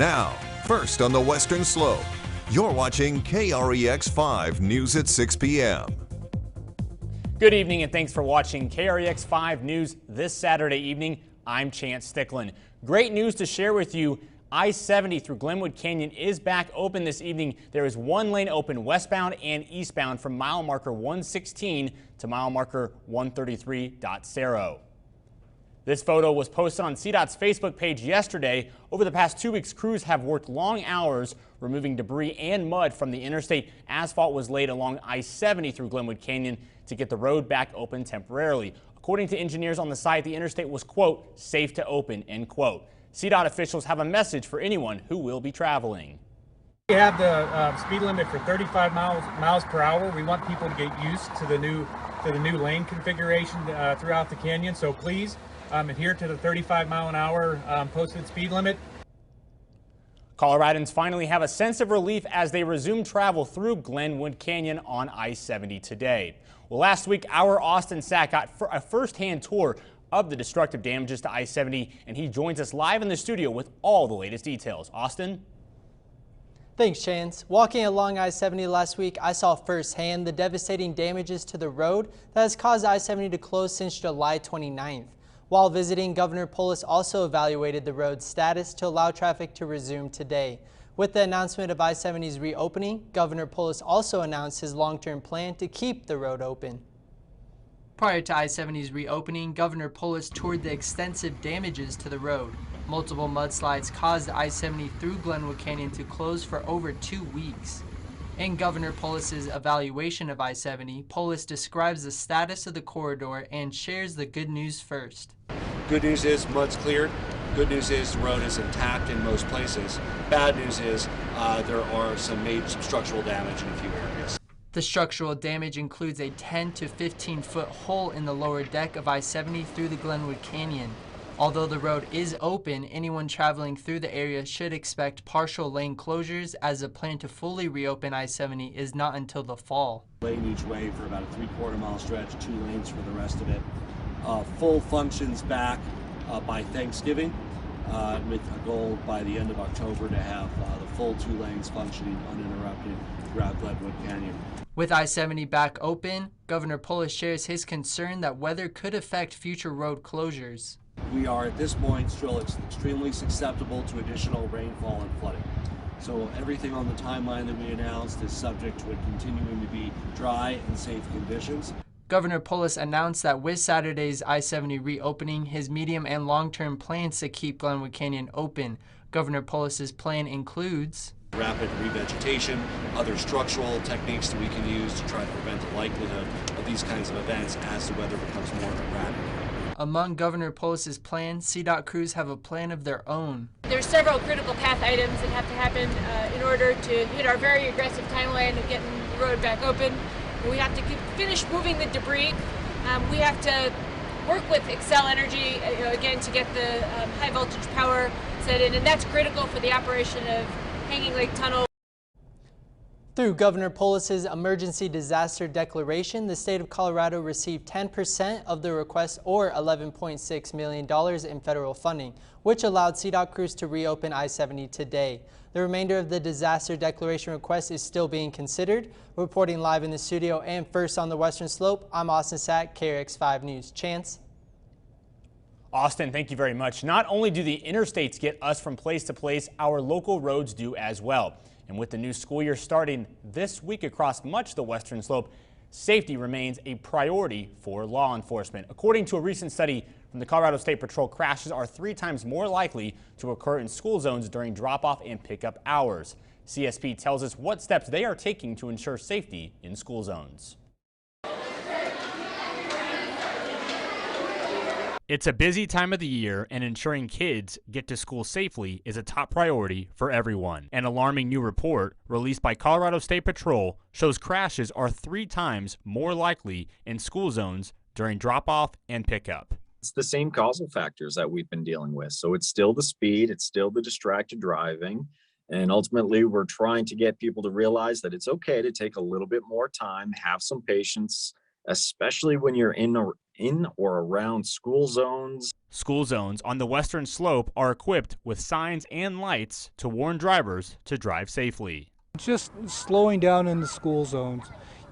Now, first on the Western Slope, you're watching KREX5 News at 6 p.m. Good evening and thanks for watching KREX5 News this Saturday evening. I'm Chance Sticklin. Great news to share with you. I-70 through Glenwood Canyon is back open this evening. There is one lane open westbound and eastbound from mile marker 116 to mile marker 133.0. This photo was posted on CDOT's Facebook page yesterday. Over the past 2 weeks, crews have worked long hours removing debris and mud from the interstate. Asphalt was laid along I-70 through Glenwood Canyon to get the road back open temporarily. According to engineers on the site, the interstate was, quote, safe to open, end quote. CDOT officials have a message for anyone who will be traveling. We have the speed limit for 35 miles per hour. We want people to get used to the new lane configuration throughout the canyon. So please adhere to the 35 mile an hour posted speed limit. Coloradans finally have a sense of relief as they resume travel through Glenwood Canyon on I-70 today. Well, last week, our Austin Sack got a first-hand tour of the destructive damages to I-70, and he joins us live in the studio with all the latest details. Austin? Thanks, Chance. Walking along I-70 last week, I saw firsthand the devastating damages to the road that has caused I-70 to close since July 29th. While visiting, Governor Polis also evaluated the road's status to allow traffic to resume today. With the announcement of I-70's reopening, Governor Polis also announced his long-term plan to keep the road open. Prior to I-70's reopening, Governor Polis toured the extensive damages to the road. Multiple mudslides caused I-70 through Glenwood Canyon to close for over 2 weeks. In Governor Polis's evaluation of I-70, Polis describes the status of the corridor and shares the good news first. Good news is mud's cleared. Good news is the road is intact in most places. Bad news is there are some major structural damage in a few areas. The structural damage includes a 10 to 15 foot hole in the lower deck of I-70 through the Glenwood Canyon. Although the road is open, anyone traveling through the area should expect partial lane closures, as the plan to fully reopen I-70 is not until the fall. Lane each way for about a 3/4 mile stretch, 2 lanes for the rest of it. Full functions back by Thanksgiving, with a goal by the end of October to have the full 2 lanes functioning uninterrupted throughout Glenwood Canyon. With I-70 back open, Governor Polis shares his concern that weather could affect future road closures. We are at this point still extremely susceptible to additional rainfall and flooding. So everything on the timeline that we announced is subject to it continuing to be dry and safe conditions. Governor Polis announced that with Saturday's I-70 reopening, his medium and long-term plans to keep Glenwood Canyon open. Governor Polis's plan includes rapid revegetation, other structural techniques that we can use to try to prevent the likelihood of these kinds of events as the weather becomes more erratic. Among Governor Polis's plans, CDOT crews have a plan of their own. There's several critical path items that have to happen in order to hit our very aggressive timeline of getting the road back open. We have to finish moving the debris. We have to work with Xcel Energy, again, to get the high voltage power set in, and that's critical for the operation of Hanging Lake Tunnel. Through Governor Polis's emergency disaster declaration, the state of Colorado received 10% of the request, or $11.6 million in federal funding, which allowed CDOT crews to reopen I-70 today. The remainder of the disaster declaration request is still being considered. Reporting live in the studio and first on the Western Slope, I'm Austin Sack, KREX5 News. Chance? Austin, thank you very much. Not only do the interstates get us from place to place, our local roads do as well. And with the new school year starting this week across much of the Western Slope, safety remains a priority for law enforcement. According to a recent study from the Colorado State Patrol, crashes are 3 times more likely to occur in school zones during drop-off and pickup hours. CSP tells us what steps they are taking to ensure safety in school zones. It's a busy time of the year, and ensuring kids get to school safely is a top priority for everyone. An alarming new report released by Colorado State Patrol shows crashes are 3 times more likely in school zones during drop-off and pickup. It's the same causal factors that we've been dealing with. So it's still the speed, it's still the distracted driving, and ultimately we're trying to get people to realize that it's okay to take a little bit more time, have some patience, especially when you're in or around school zones. School zones on the western slope are equipped with signs and lights to warn drivers to drive safely. Just slowing down in the school zones.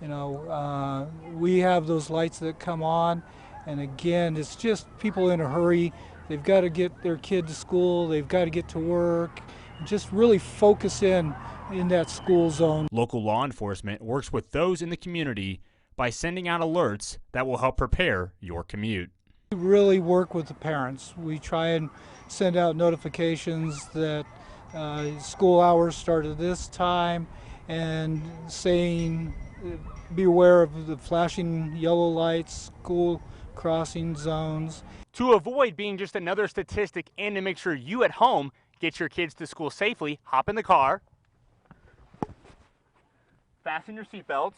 We have those lights that come on, and again, it's just people in a hurry. They've got to get their kid to school, they've got to get to work. Just really focus in that school zone. Local law enforcement works with those in the community by sending out alerts that will help prepare your commute. We really work with the parents. We try and send out notifications that school hours start at this time, and saying be aware of the flashing yellow lights, school crossing zones. To avoid being just another statistic and to make sure you at home get your kids to school safely, hop in the car, fasten your seatbelts,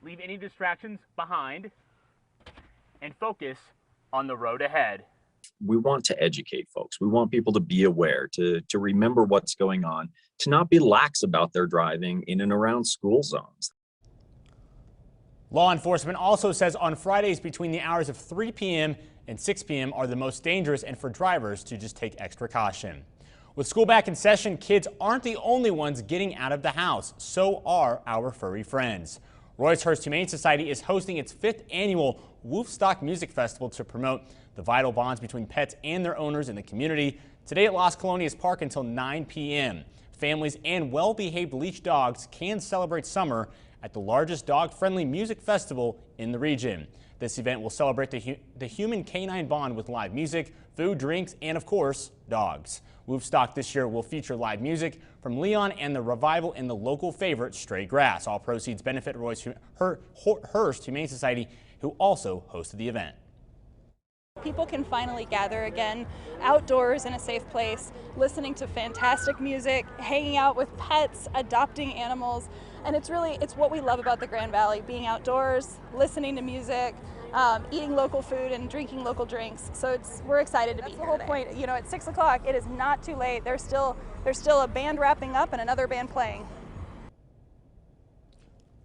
leave any distractions behind, and focus on the road ahead. We want to educate folks. We want people to be aware, to remember what's going on, to not be lax about their driving in and around school zones. Law enforcement also says on Fridays between the hours of 3 p.m. and 6 p.m. are the most dangerous, and for drivers to just take extra caution. With school back in session, kids aren't the only ones getting out of the house. So are our furry friends. Roycehurst Humane Society is hosting its 5th annual Woofstock Music Festival to promote the vital bonds between pets and their owners in the community. Today at Las Colonias Park until 9 p.m. Families and well-behaved leash dogs can celebrate summer at the largest dog-friendly music festival in the region. This event will celebrate the human canine bond with live music, food, drinks, and of course, dogs. Woofstock this year will feature live music from Leon and the revival in the local favorite, Stray Grass. All proceeds benefit Roycehurst Humane Society, who also hosted the event. People can finally gather again outdoors in a safe place, listening to fantastic music, hanging out with pets, adopting animals, and it's what we love about the Grand Valley, being outdoors, listening to music, eating local food and drinking local drinks. So we're excited to be here. That's the whole point. At 6 o'clock, it is not too late. There's still a band wrapping up and another band playing.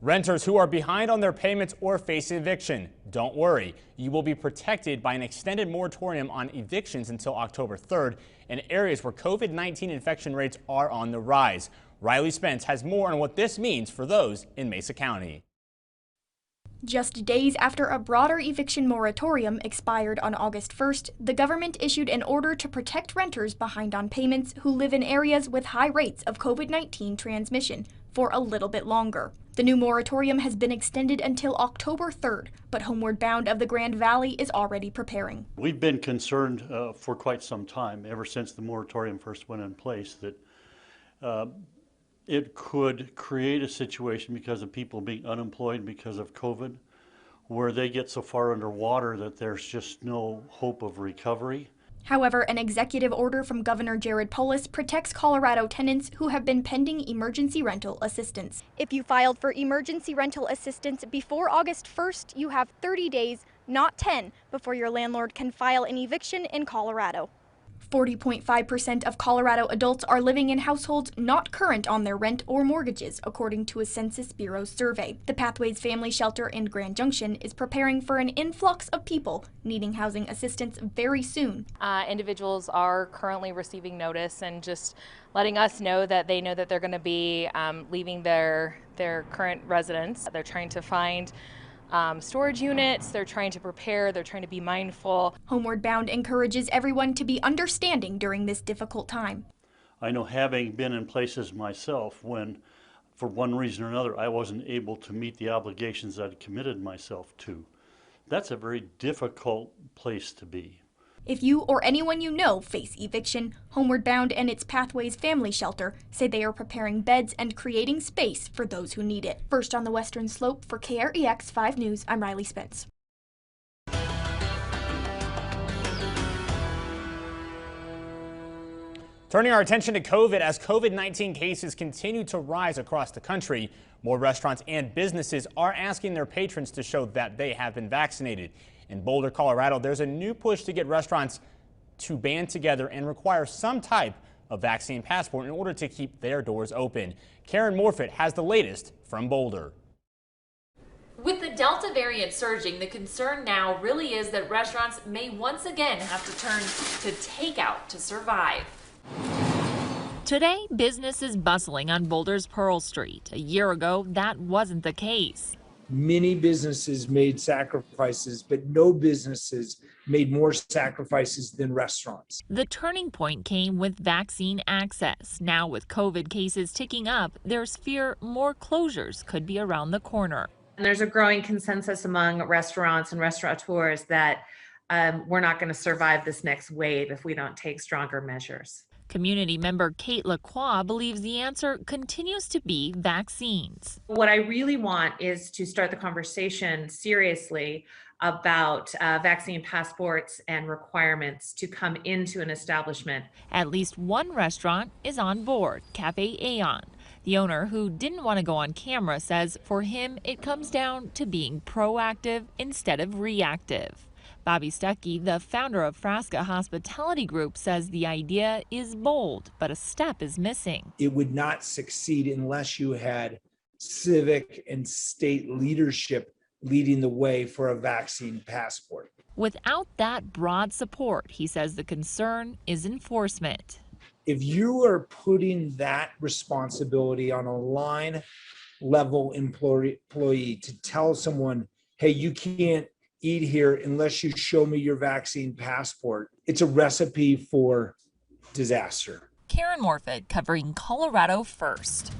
Renters who are behind on their payments or face eviction, don't worry. You will be protected by an extended moratorium on evictions until October 3rd in areas where COVID-19 infection rates are on the rise. Riley Spence has more on what this means for those in Mesa County. Just days after a broader eviction moratorium expired on August 1st, the government issued an order to protect renters behind on payments who live in areas with high rates of COVID-19 transmission for a little bit longer. The new moratorium has been extended until October 3rd, but Homeward Bound of the Grand Valley is already preparing. We've been concerned for quite some time, ever since the moratorium first went in place, that it could create a situation because of people being unemployed because of COVID, where they get so far underwater that there's just no hope of recovery. However, an executive order from Governor Jared Polis protects Colorado tenants who have been pending emergency rental assistance. If you filed for emergency rental assistance before August 1st, you have 30 days, not 10, before your landlord can file an eviction in Colorado. 40.5% of Colorado adults are living in households not current on their rent or mortgages, according to a Census Bureau survey. The Pathways Family Shelter in Grand Junction is preparing for an influx of people needing housing assistance very soon. Individuals are currently receiving notice and just letting us know that they know that they're going to be leaving their current residence. They're trying to find storage units, they're trying to prepare, they're trying to be mindful. Homeward Bound encourages everyone to be understanding during this difficult time. I know, having been in places myself when, for one reason or another, I wasn't able to meet the obligations I'd committed myself to. That's a very difficult place to be. If you or anyone you know face eviction, Homeward Bound and its Pathways Family Shelter say they are preparing beds and creating space for those who need it. First on the Western Slope, for KREX5 News, I'm Riley Spence. Turning our attention to COVID, as COVID-19 cases continue to rise across the country, more restaurants and businesses are asking their patrons to show that they have been vaccinated. In Boulder, Colorado, there's a new push to get restaurants to band together and require some type of vaccine passport in order to keep their doors open. Karen Morfitt has the latest from Boulder. With the Delta variant surging, the concern now really is that restaurants may once again have to turn to takeout to survive. Today, business is bustling on Boulder's Pearl Street. A year ago, that wasn't the case. Many businesses made sacrifices, but no businesses made more sacrifices than restaurants. The turning point came with vaccine access. Now, with COVID cases ticking up, there's fear more closures could be around the corner. And there's a growing consensus among restaurants and restaurateurs that we're not going to survive this next wave if we don't take stronger measures. Community member Kate Lacroix believes the answer continues to be vaccines. What I really want is to start the conversation seriously about vaccine passports and requirements to come into an establishment. At least one restaurant is on board, Cafe Aeon. The owner, who didn't want to go on camera, says for him it comes down to being proactive instead of reactive. Bobby Stuckey, the founder of Frasca Hospitality Group, says the idea is bold, but a step is missing. It would not succeed unless you had civic and state leadership leading the way for a vaccine passport. Without that broad support, he says the concern is enforcement. If you are putting that responsibility on a line level employee to tell someone, hey, you can't eat here unless you show me your vaccine passport, it's a recipe for disaster. Karen Morfitt covering Colorado First.